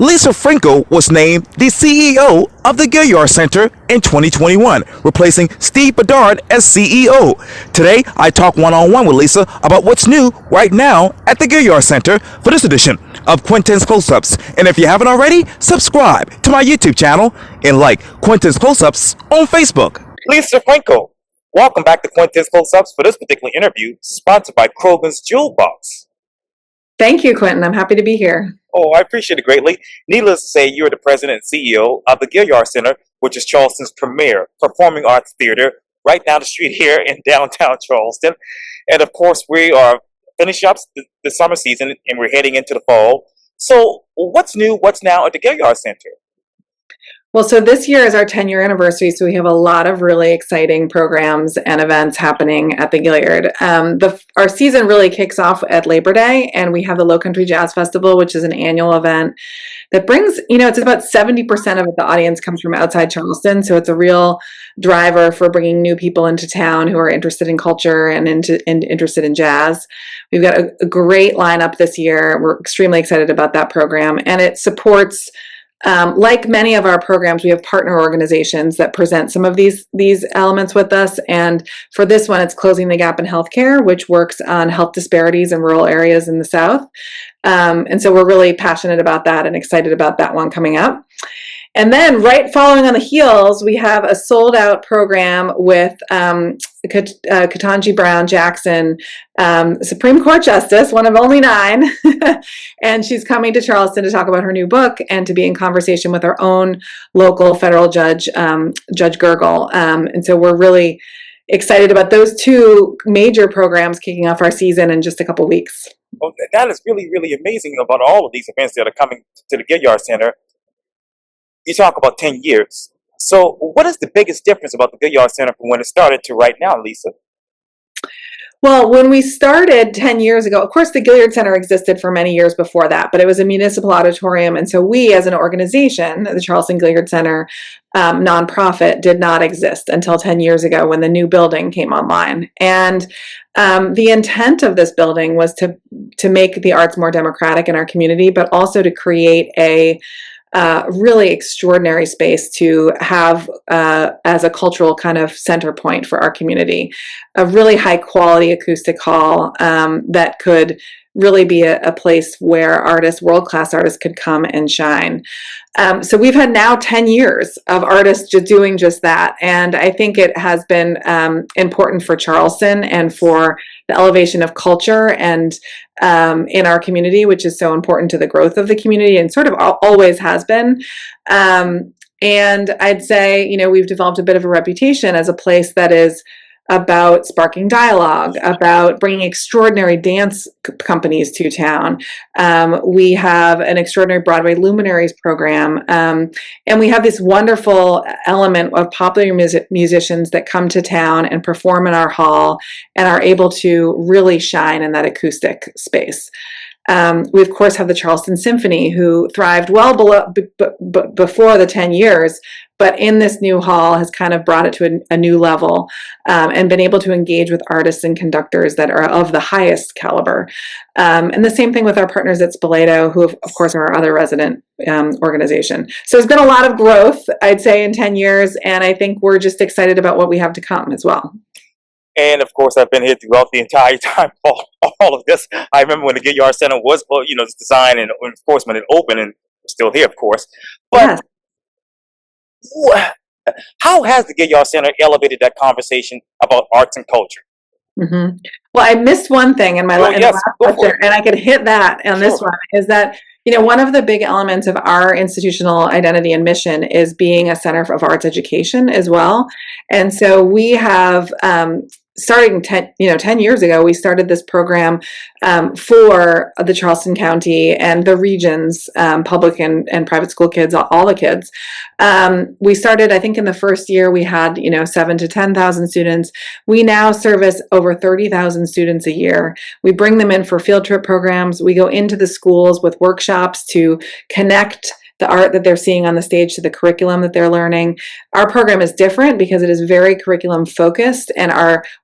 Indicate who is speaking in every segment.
Speaker 1: Lissa Frenkel was named the CEO of the Gaillard Center in 2021, replacing Steve Bedard as CEO. Today, I talk one-on-one with Lissa about what's new right now at the Gaillard Center for this edition of Quintin's Close-Ups. And if you haven't already, subscribe to my YouTube channel and like Quintin's Close-Ups on Facebook. Lissa Frenkel, welcome back to Quintin's Close-Ups for this particular interview, sponsored by Krogan's Jewel Box.
Speaker 2: Thank you, Quintin. I'm happy to be here.
Speaker 1: Oh, I appreciate it greatly. Needless to say, you're the president and CEO of the Gaillard Center, which is Charleston's premier performing arts theater right down the street here in downtown Charleston. And of course, we are finishing up the summer season and we're heading into the fall. So what's new, what's now at the Gaillard Center?
Speaker 2: Well, so this year is our 10-year anniversary, so we have a lot of really exciting programs and events happening at the Gaillard. Our season really kicks off at Labor Day, and we have the Low Country Jazz Festival, which is an annual event that brings, it's about 70% of the audience comes from outside Charleston, so it's a real driver for bringing new people into town who are interested in culture and interested in jazz. We've got a great lineup this year. We're extremely excited about that program, and it supports like many of our programs, we have partner organizations that present some of these elements with us. And for this one, it's Closing the Gap in Healthcare, which works on health disparities in rural areas in the South. And so we're really passionate about that and excited about that one coming up. And then right following on the heels, we have a sold out program with Ketanji Brown Jackson, Supreme Court Justice, one of only 9. And she's coming to Charleston to talk about her new book and to be in conversation with our own local federal judge, Judge Gergel. And so we're really excited about those two major programs kicking off our season in just a couple weeks.
Speaker 1: Well, that is really, really amazing about all of these events that are coming to the Gaillard Center. You talk about 10 years. So what is the biggest difference about the Gaillard Center from when it started to right now, Lissa?
Speaker 2: Well, when we started 10 years ago, of course, the Gaillard Center existed for many years before that, but it was a municipal auditorium. And so we, as an organization, the Charleston Gaillard Center nonprofit, did not exist until 10 years ago when the new building came online. And the intent of this building was to make the arts more democratic in our community, but also to create a really extraordinary space to have as a cultural kind of center point for our community. A really high quality acoustic hall that could really be a place where artists, world-class artists, could come and shine. So we've had now 10 years of artists just doing just that. And I think it has been important for Charleston and for the elevation of culture and in our community, which is so important to the growth of the community and sort of always has been. And I'd say, we've developed a bit of a reputation as a place that is about sparking dialogue, about bringing extraordinary dance companies to town. We have an extraordinary Broadway Luminaries program, and we have this wonderful element of popular musicians that come to town and perform in our hall and are able to really shine in that acoustic space. We, of course, have the Charleston Symphony, who thrived well before the 10 years, but in this new hall has kind of brought it to a new level and been able to engage with artists and conductors that are of the highest caliber. And the same thing with our partners at Spoleto, who, of course, are our other resident organization. So there's been a lot of growth, I'd say, in 10 years, and I think we're just excited about what we have to come as well.
Speaker 1: And of course, I've been here throughout the entire time for all of this. I remember when the Gaillard Center was, designed, and of course when it opened, and we're still here, of course. But how has the Gaillard Center elevated that conversation about arts and culture?
Speaker 2: Mm-hmm. Well, I missed one thing in my last lecture, and I could hit that on this one, is that one of the big elements of our institutional identity and mission is being a center of arts education as well. And so we have starting 10 years ago, we started this program for the Charleston County and the region's public and private school kids, all the kids. We started, I think in the first year, we had 7,000 to 10,000 students. We now service over 30,000 students a year. We bring them in for field trip programs. We go into the schools with workshops to connect the art that they're seeing on the stage to the curriculum that they're learning. Our program is different because it is very curriculum focused, and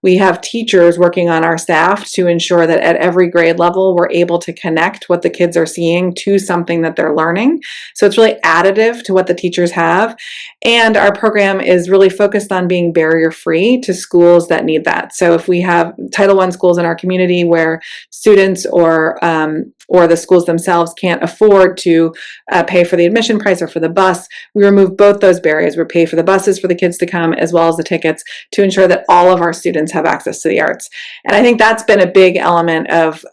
Speaker 2: we have teachers working on our staff to ensure that at every grade level we're able to connect what the kids are seeing to something that they're learning. So it's really additive to what the teachers have. And our program is really focused on being barrier free to schools that need that. So if we have Title I schools in our community where students or the schools themselves can't afford to pay for the admission price or for the bus, we remove both those barriers. We pay for the buses for the kids to come as well as the tickets to ensure that all of our students have access to the arts. And I think that's been a big element of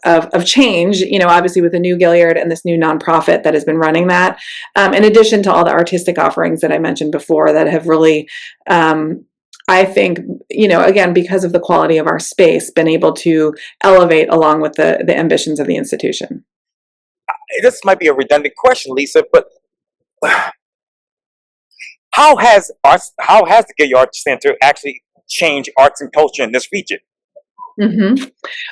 Speaker 2: change, obviously with the new Gaillard and this new nonprofit that has been running that, in addition to all the artistic offerings that I mentioned before that have really, I think, again, because of the quality of our space, been able to elevate along with the ambitions of the institution.
Speaker 1: This might be a redundant question, Lissa, but how has the Gaillard Center actually changed arts and culture in this region?
Speaker 2: Mm-hmm.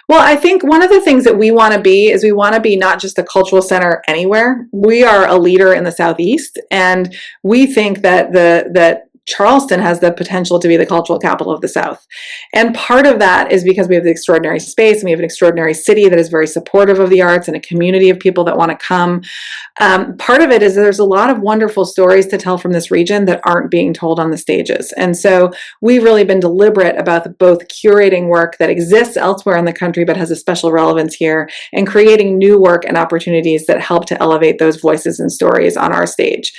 Speaker 2: Well, I think one of the things that we want to be is we want to be not just a cultural center anywhere. We are a leader in the Southeast, and we think that that Charleston has the potential to be the cultural capital of the South. And part of that is because we have the extraordinary space and we have an extraordinary city that is very supportive of the arts and a community of people that want to come. Part of it is there's a lot of wonderful stories to tell from this region that aren't being told on the stages. And so we've really been deliberate about both curating work that exists elsewhere in the country but has a special relevance here, and creating new work and opportunities that help to elevate those voices and stories on our stage.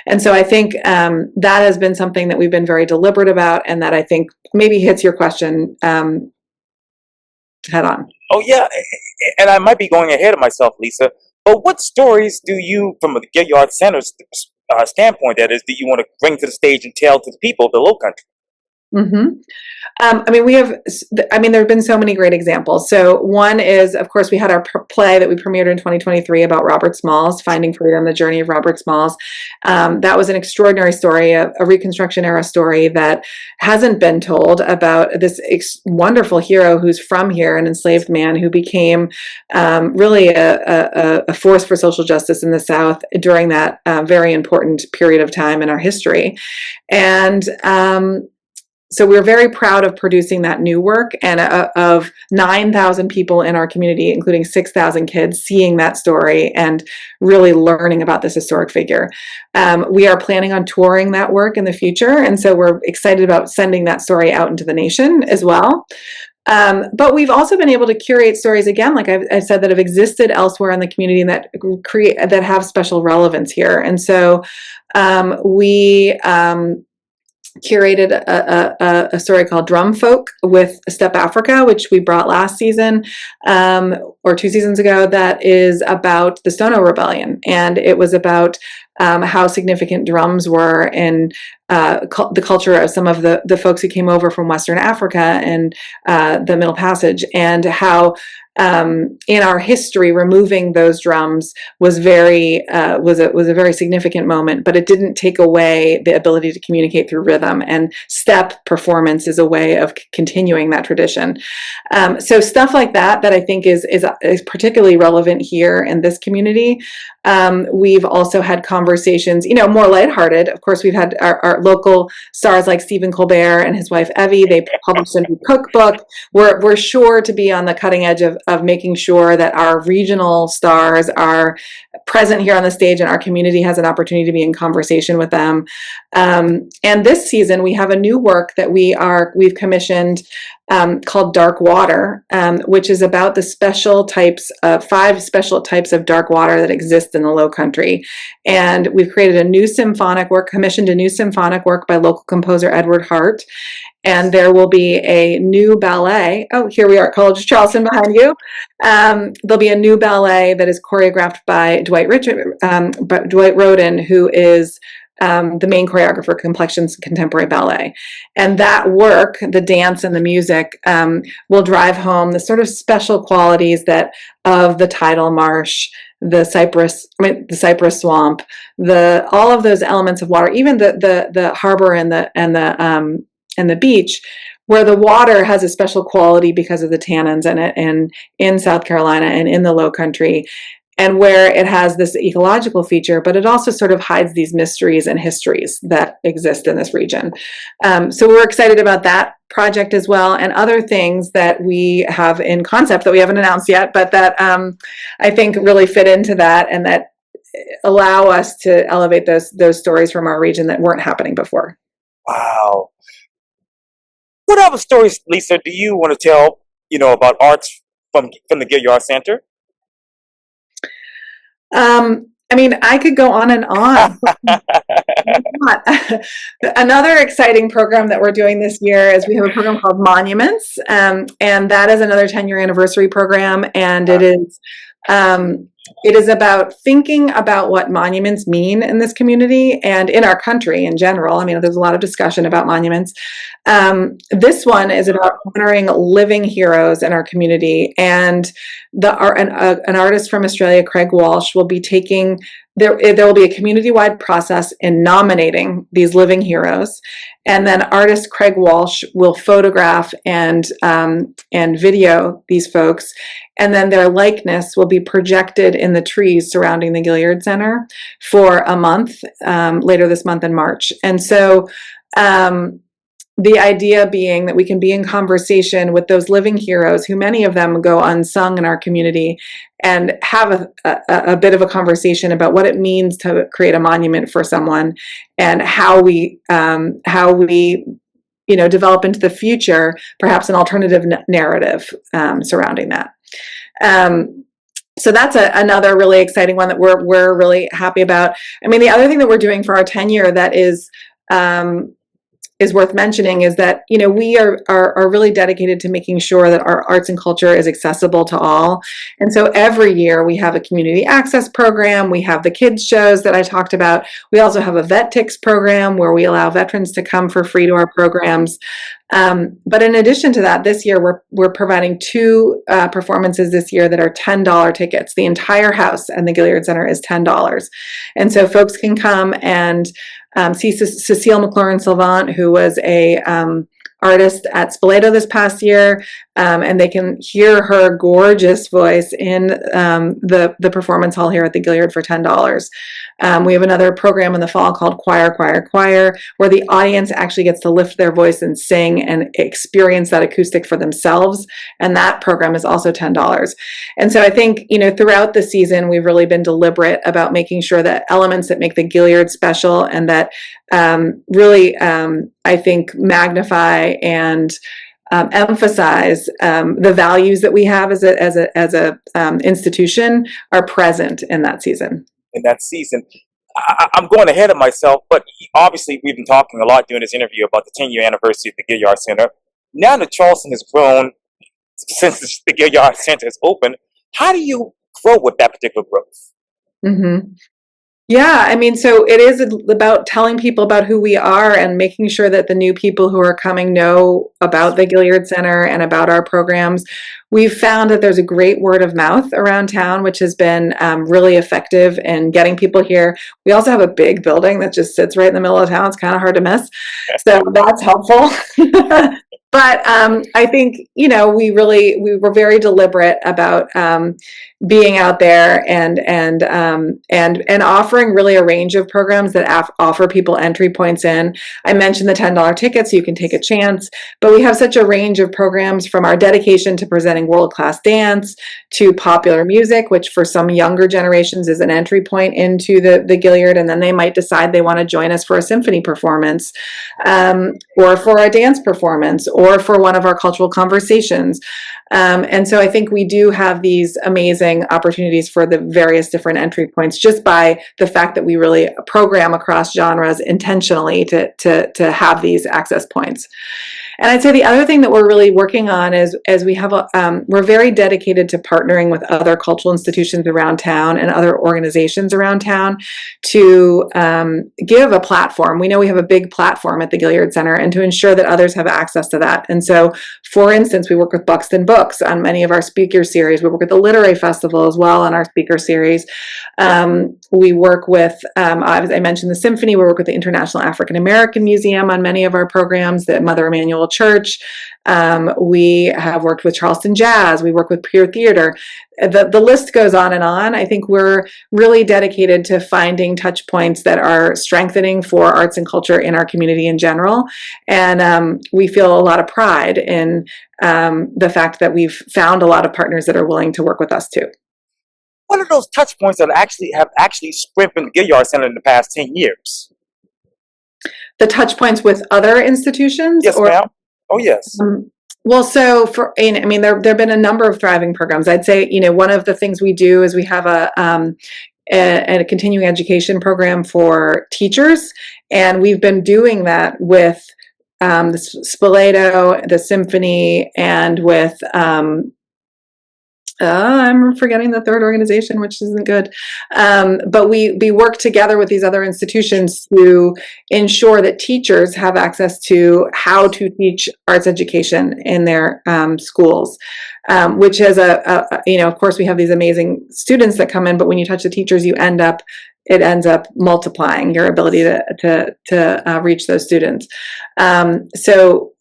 Speaker 2: And so I think that has been something that we've been very deliberate about, and that I think maybe hits your question head on.
Speaker 1: Oh yeah, and I might be going ahead of myself, Lissa, but what stories do you, from the Gaillard Center's standpoint, that is, do you want to bring to the stage and tell to the people of the Low Country?
Speaker 2: Mm-hmm. There have been so many great examples. So one is, of course, we had our play that we premiered in 2023 about Robert Smalls, Finding Freedom, the journey of Robert Smalls. That was an extraordinary story, a Reconstruction era story that hasn't been told, about this wonderful hero who's from here, an enslaved man who became really a force for social justice in the South during that very important period of time in our history. And so we're very proud of producing that new work, and of 9,000 people in our community, including 6,000 kids, seeing that story and really learning about this historic figure. We are planning on touring that work in the future, and so we're excited about sending that story out into the nation as well. But we've also been able to curate stories, again, like I've said, that have existed elsewhere in the community and that have special relevance here. And so we curated a story called Drum Folk with Step Africa, which we brought last season or 2 seasons ago, that is about the Stono Rebellion. And it was about how significant drums were in the culture of some of the folks who came over from Western Africa and the Middle Passage, and how in our history, removing those drums was a very significant moment, but it didn't take away the ability to communicate through rhythm. And step performance is a way of continuing that tradition. So stuff like that I think is particularly relevant here in this community. We've also had conversations, more lighthearted. Of course, we've had our local stars like Stephen Colbert and his wife Evie. They published a new cookbook. We're sure to be on the cutting edge of making sure that our regional stars are present here on the stage and our community has an opportunity to be in conversation with them. And this season we have a new work that we've commissioned called Dark Water, which is about the 5 special types of dark water that exist in the Low Country. And we've created commissioned a new symphonic work by local composer Edward Hart. And there will be a new ballet. Oh, here we are, College of Charleston behind you. There'll be a new ballet that is choreographed by Dwight Roden, who is the main choreographer, Complexions Contemporary Ballet. And that work, the dance and the music, will drive home the sort of special qualities of the tidal marsh, the cypress swamp, all of those elements of water, even the harbor and the beach, where the water has a special quality because of the tannins in it, and in South Carolina and in the Low Country. and where it has this ecological feature, but it also sort of hides these mysteries and histories that exist in this region. So we're excited about that project as well, and other things that we have in concept that we haven't announced yet, but that I think really fit into that and that allow us to elevate those stories from our region that weren't happening before.
Speaker 1: Wow. What other stories, Lissa, do you want to tell, about arts from the Gaillard Center?
Speaker 2: I mean, I could go on and on. Another exciting program that we're doing this year is we have a program called Monuments, and that is another 10-year anniversary program, and it is about thinking about what monuments mean in this community and in our country in general. I mean, there's a lot of discussion about monuments. This one is about honoring living heroes in our community, and an artist from Australia, Craig Walsh, will be taking. There will be a community-wide process in nominating these living heroes, and then artist Craig Walsh will photograph and video these folks, and then their likeness will be projected in the trees surrounding the Gaillard Center for a month, later this month in March. And so the idea being that we can be in conversation with those living heroes, who many of them go unsung in our community, and have a bit of a conversation about what it means to create a monument for someone, and how we develop into the future perhaps an alternative narrative surrounding that. So that's another really exciting one that we're really happy about. I mean, the other thing that we're doing for our 10-year that is worth mentioning is that, we are really dedicated to making sure that our arts and culture is accessible to all. And so every year we have a community access program. We have the kids shows that I talked about. We also have a vet ticks program where we allow veterans to come for free to our programs. But in addition to that, this year we're providing two performances this year that are $10 tickets. The entire house and the Gaillard Center is $10. And so folks can come and see Cecile McLaurin-Sylvant, who was a artist at Spoleto this past year, and they can hear her gorgeous voice in the performance hall here at the Gaillard for $10. We have another program in the fall called Choir, where the audience actually gets to lift their voice and sing and experience that acoustic for themselves, and that program is also $10. And so I think, throughout the season, we've really been deliberate about making sure that elements that make the Gaillard special and that really, I think, magnify and emphasize the values that we have as a institution are present in that season.
Speaker 1: I'm going ahead of myself, but obviously we've been talking a lot during this interview about the 10-year anniversary of the Gaillard Center. Now that Charleston has grown since the Gaillard Center is open, how do you grow with that particular growth?
Speaker 2: Mm-hmm. Yeah, I mean, so it is about telling people about who we are and making sure that the new people who are coming know about the Gaillard Center and about our programs. We've found that there's a great word of mouth around town, which has been really effective in getting people here. We also have a big building that just sits right in the middle of town. It's kind of hard to miss. So that's helpful. But I think, we were very deliberate about being out there and offering really a range of programs that offer people entry points in. I mentioned the $10 tickets, so you can take a chance, but we have such a range of programs, from our dedication to presenting world-class dance to popular music, which for some younger generations is an entry point into the Gaillard, and then they might decide they want to join us for a symphony performance, or for a dance performance, or for one of our cultural conversations. And so I think we do have these amazing opportunities for the various different entry points, just by the fact that we really program across genres intentionally to have these access points. And I'd say the other thing that we're really working on is we have we're very dedicated to partnering with other cultural institutions around town and other organizations around town to give a platform. We know we have a big platform at the Gaillard Center, and to ensure that others have access to that. And so, for instance, we work with Buxton Books. books on many of our speaker series. We work with the Literary Festival as well on our speaker series. We work with, as I mentioned, the Symphony. We work with the International African American Museum on many of our programs, the Mother Emanuel Church. We have worked with Charleston Jazz. We work with Peer Theater. The list goes on and on. I think we're really dedicated to finding touch points that are strengthening for arts and culture in our community in general. And we feel a lot of pride in the fact that we've found a lot of partners that are willing to work with us too.
Speaker 1: What are those touch points that have actually strengthened the Gaillard Center in the past 10 years?
Speaker 2: The touch points with other institutions?
Speaker 1: Yes, ma'am. Oh, yes.
Speaker 2: Well, so I mean, there have been a number of thriving programs. I'd say, one of the things we do is we have a continuing education program for teachers, and we've been doing that with the Spoleto, the Symphony, and with I'm forgetting the third organization, which isn't good. But we work together with these other institutions to ensure that teachers have access to how to teach arts education in their schools, which is of course, we have these amazing students that come in, but when you touch the teachers, it ends up multiplying your ability to reach those students. So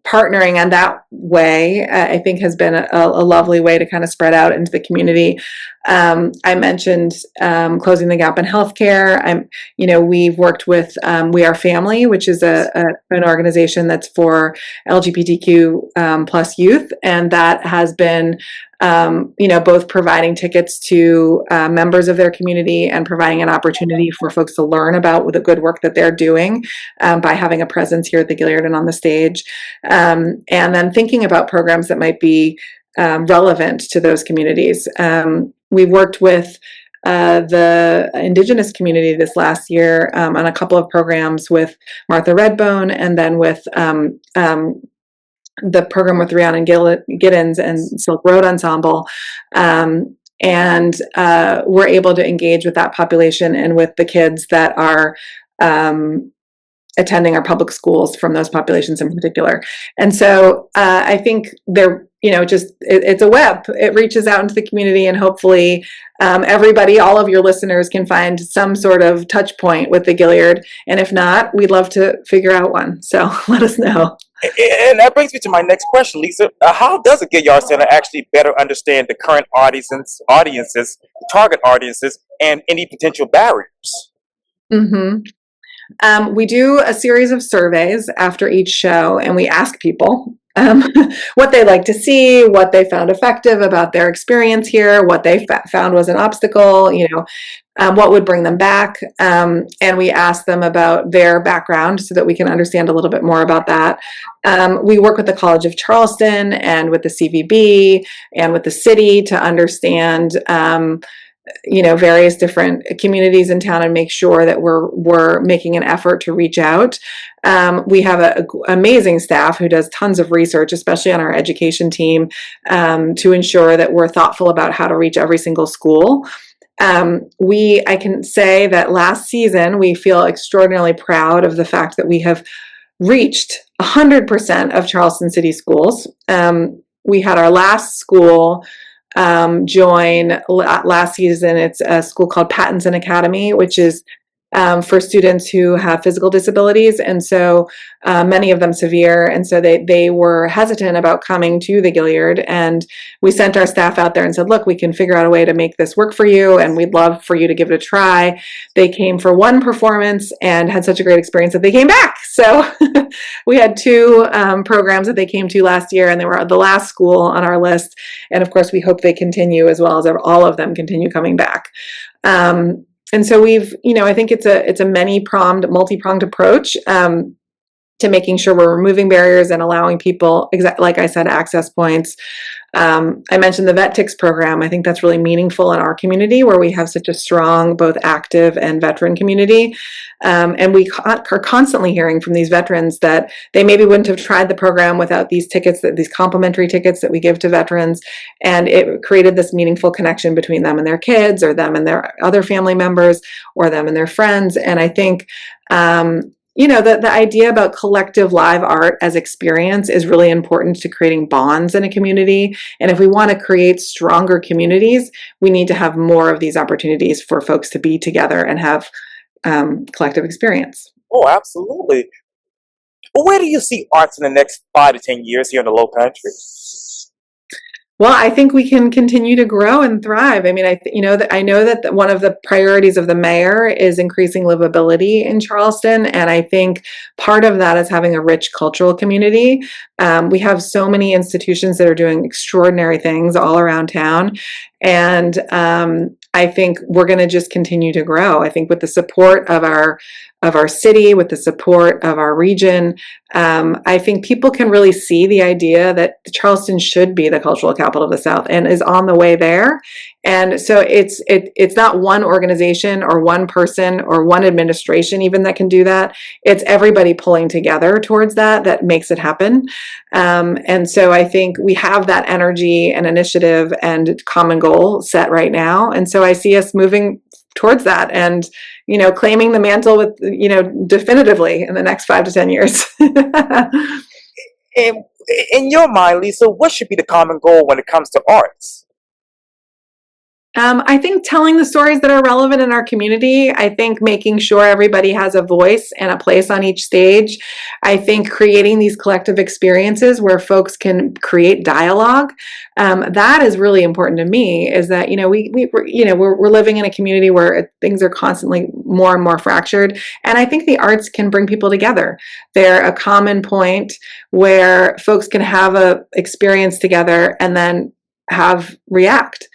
Speaker 2: partnering in that way, I think, has been a lovely way to kind of spread out into the community. I mentioned closing the gap in healthcare. We've worked with We Are Family, which is an organization that's for LGBTQ plus youth, and that has been both providing tickets to members of their community and providing an opportunity for folks to learn about the good work that they're doing by having a presence here at the Gaillard and on the stage. And then thinking about programs that might be relevant to those communities. We've worked with the Indigenous community this last year on a couple of programs with Martha Redbone, and then with the program with Rhiannon Giddens and Silk Road Ensemble. And we're able to engage with that population and with the kids that are attending our public schools from those populations in particular. And so I think it's a web. It reaches out into the community, and hopefully everybody, all of your listeners, can find some sort of touch point with the Gaillard. And if not, we'd love to figure out one. So let us know.
Speaker 1: And that brings me to my next question, Lissa. How does the Gaillard Center actually better understand the current audiences, the target audiences, and any potential barriers?
Speaker 2: Mm-hmm. We do a series of surveys after each show, and we ask people what they like to see, what they found effective about their experience here, what they found was an obstacle, what would bring them back. And we ask them about their background so that we can understand a little bit more about that. We work with the College of Charleston and with the CVB and with the city to understand various different communities in town and make sure that we're making an effort to reach out. We have an amazing staff who does tons of research, especially on our education team, to ensure that we're thoughtful about how to reach every single school. I can say that last season, we feel extraordinarily proud of the fact that we have reached 100% of Charleston City schools. We had our last school join last season. It's a school called Pattinson Academy, which is for students who have physical disabilities, and so many of them severe, and so they were hesitant about coming to the Gaillard, and we sent our staff out there and said, look, we can figure out a way to make this work for you, and we'd love for you to give it a try. They came for one performance and had such a great experience that they came back. So we had two programs that they came to last year, and they were the last school on our list, and of course we hope they continue, as well as all of them continue coming back. And so I think it's a multi-pronged approach to making sure we're removing barriers and allowing people, like I said, access points. I mentioned the VetTix program. I think that's really meaningful in our community, where we have such a strong, both active and veteran community. And we are constantly hearing from these veterans that they maybe wouldn't have tried the program without these tickets, these complimentary tickets that we give to veterans. And it created this meaningful connection between them and their kids, or them and their other family members, or them and their friends. And I think the idea about collective live art as experience is really important to creating bonds in a community. And if we want to create stronger communities, we need to have more of these opportunities for folks to be together and have collective experience.
Speaker 1: Oh, absolutely. But where do you see arts in the next 5 to 10 years here in the Low Country?
Speaker 2: Well, I think we can continue to grow and thrive. I mean, I know that one of the priorities of the mayor is increasing livability in Charleston, and I think part of that is having a rich cultural community. We have so many institutions that are doing extraordinary things all around town, and I think we're going to just continue to grow. I think with the support of our city, with the support of our region, I think people can really see the idea that Charleston should be the cultural capital of the South and is on the way there. And so it's not one organization or one person or one administration even that can do that. It's everybody pulling together towards that makes it happen. And so I think we have that energy and initiative and common goal set right now. And so I see us moving towards that and claiming the mantle with definitively in the next 5 to 10 years.
Speaker 1: And in your mind, Lisa, what should be the common goal when it comes to arts?
Speaker 2: I think telling the stories that are relevant in our community. I think making sure everybody has a voice and a place on each stage. I think creating these collective experiences where folks can create dialogue. That is really important to me. Is that we're living in a community where things are constantly more and more fractured, and I think the arts can bring people together. They're a common point where folks can have a experience together and then react.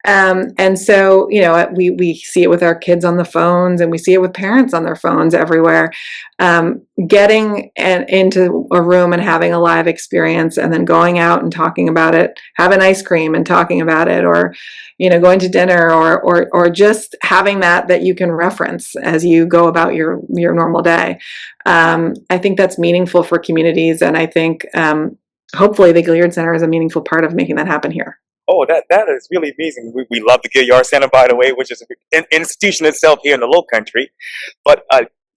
Speaker 2: And so, we see it with our kids on the phones, and we see it with parents on their phones everywhere. Getting into a room and having a live experience, and then going out and talking about it, having ice cream and talking about it, or going to dinner, or just having that you can reference as you go about your normal day. I think that's meaningful for communities, and I think hopefully the Gaillard Center is a meaningful part of making that happen here.
Speaker 1: Oh, that is really amazing. We love the Gaillard Center, by the way, which is an institution itself here in the Low Country. But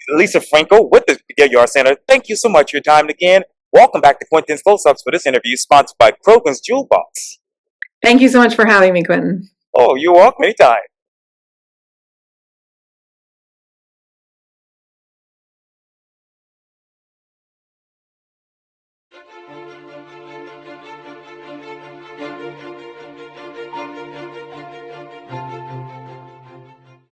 Speaker 1: Lissa Frenkel with the Gaillard Center, thank you so much for your time again. Welcome back to Quintin's Close-Ups for this interview, sponsored by Krogan's Jewel Box.
Speaker 2: Thank you so much for having me, Quintin.
Speaker 1: Oh, you're welcome anytime.